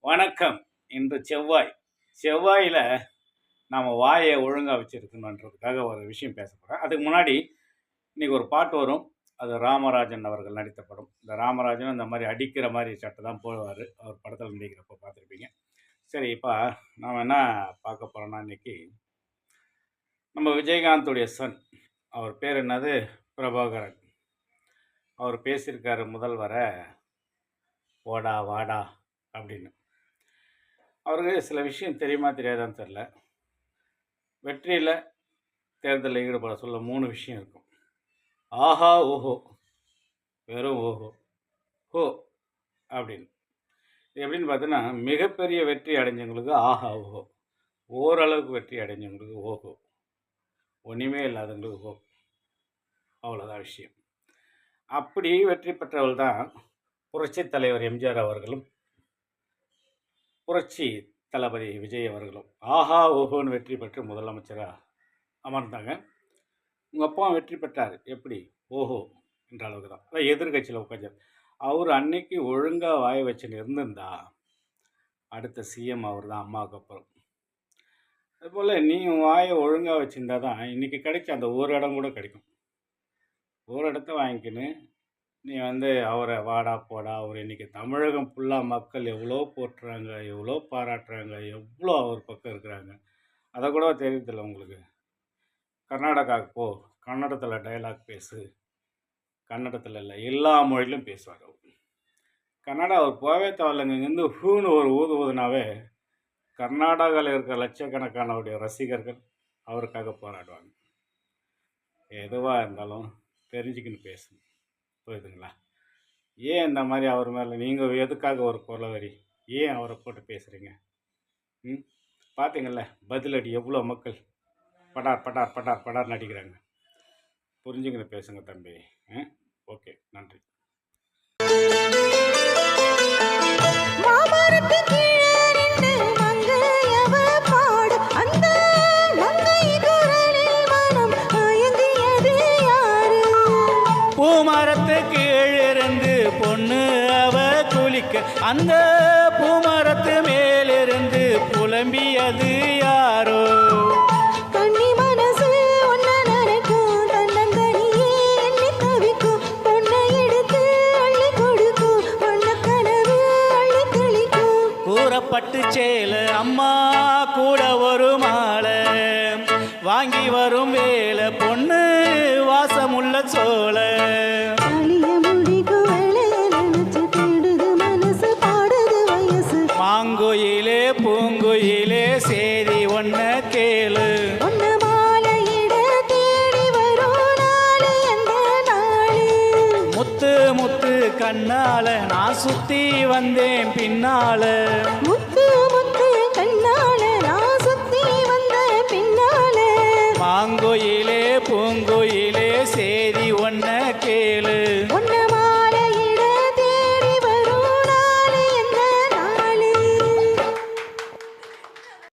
வணக்கம். இன்று செவ்வாய். செவ்வாயில நாம வாய ஒழுங்கா வச்சிருக்கணுன்றதுக்காக ஒரு விஷயம் பேச போறேன். அதுக்கு முன்னாடி இன்னைக்கு ஒரு பாட்டு வரும். அது ராமராஜன் அவர்கள் நடித்த படம். இந்த ராமராஜனும் இந்த மாரி அடிக்கிற மாரி சட்டை தான் போடுவாரு. அவர் படத்துல நடிக்கிறப்ப பார்த்துருப்பீங்க. சரி, இப்ப நாம என்ன பார்க்க போறோம்னா, இன்னைக்கு நம்ம விஜயகாந்துடைய சன். அவர் பேர் என்னது? பிரபாகரன். அவர் பேசியிருக்காரு முதல்வர, "போடா, வாடா" அப்படின்னு. அவருக்கு சில விஷயம் தெரியுமா தெரியாதான்னு தெரியல. வெற்றியில தேர்தலில் ஈடுபட சொல்ல 3 விஷயம் இருக்கும். ஆஹா, ஓஹோ, வெறும் ஓஹோ, ஹோ அப்படின்னு. இது எப்படின்னு பார்த்தீங்கன்னா, மிகப்பெரிய வெற்றி அடைஞ்சவங்களுக்கு ஆஹா, ஓஹோ. ஓரளவுக்கு வெற்றி அடைஞ்சவங்களுக்கு ஓஹோ. ஒன்றுமே இல்லாதவங்களுக்கு ஓ. அவ்வளோதான் விஷயம். அப்படி வெற்றி பெற்றவள் தான் புரட்சித் தலைவர் எம்ஜிஆர் அவர்களும், புரட்சி தளபதி விஜய் அவர்களும். ஆஹா, ஓஹோன்னு வெற்றி பெற்று முதலமைச்சராக அமர்ந்தாங்க. உங்கள் அப்பா வெற்றி பெற்றார். எப்படி? ஓஹோ என்ற அளவுக்கு தான். அதான் எதிர்கட்சியில் உட்காந்தார். அவர் அன்னைக்கு ஒழுங்காக வாய வச்சுன்னு இருந்திருந்தா அடுத்த சிஎம் அவர் தான், அம்மாவுக்கு அப்புறம். அதுபோல் நீ வாயை ஒழுங்காக வச்சுருந்தா தான் இன்றைக்கி கிடைச்ச அந்த ஒரு இடம் கூட கிடைக்கும். ஒரு இடத்த வாங்கிக்கின்னு நீ அவரை வாடா போடா, அவர் இன்றைக்கி தமிழகம் ஃபுல்லாக மக்கள் எவ்வளோ போட்டுறாங்க, எவ்வளோ பாராட்டுறாங்க, எவ்வளோ அவர் பக்கம் இருக்கிறாங்க. அதை கூட தெரியறதில்ல உங்களுக்கு. கர்நாடகாவுக்கு போ, கன்னடத்தில் டைலாக் பேசு. கன்னடத்தில் இல்லை, எல்லா மொழியிலும் பேசுவார் அவர். கன்னடா அவர் போவே தேவையில்லைங்க. இங்கேருந்து ஹூன்னு ஒரு ஊதுனாவே கர்நாடகாவில் இருக்கிற லட்சக்கணக்கானவருடைய ரசிகர்கள் அவருக்காக போராடுவாங்க. எதுவாக இருந்தாலும் தெரிஞ்சுக்கின்னு பேசணும். புரியுதுங்களா? ஏன் இந்த மாதிரி அவர் மேலே நீங்கள் எதுக்காக ஒரு கொலவரி? ஏன் அவரை போட்டு பேசுகிறீங்க? பார்த்தீங்கள்ல பதிலடி எவ்வளோ மக்கள் படார் படார் படார் படார் நடிக்கிறாங்க. புரிஞ்சுக்கின்னு பேசுங்க தம்பி. ஓகே, நன்றி. பூமரத்து கீழிருந்து பொண்ணு அவ குளிக்க, அந்த பூமரத்து மேலிருந்து புலம்பியது யாரோ? கண்ணி மனசு ஒன்ன நினைக்கும், தன்னந்தனியே எண்ணி தவிக்கும். பொண்ணை எடுத்து அள்ளி கொடுக்கும், பொண்ண கனவு அள்ளி தெளிக்கும். கூறப்பட்டு சேல அம்மா கூட ஒரு மாலை வாங்கி வரும் வேலை, பொண்ணு வாசமுள்ள சோழ. மாங்கோயிலே பூங்கோயிலே சேதி ஒன்ன கேளு. முத்து முத்து கண்ணால நான் சுத்தி வந்தேன் பின்னால. முத்து முத்து கண்ணால நான் சுத்தி வந்த பின்னால. மாங்கோயிலே பூங்கோயிலே சேதி ஒன்ன கேளு.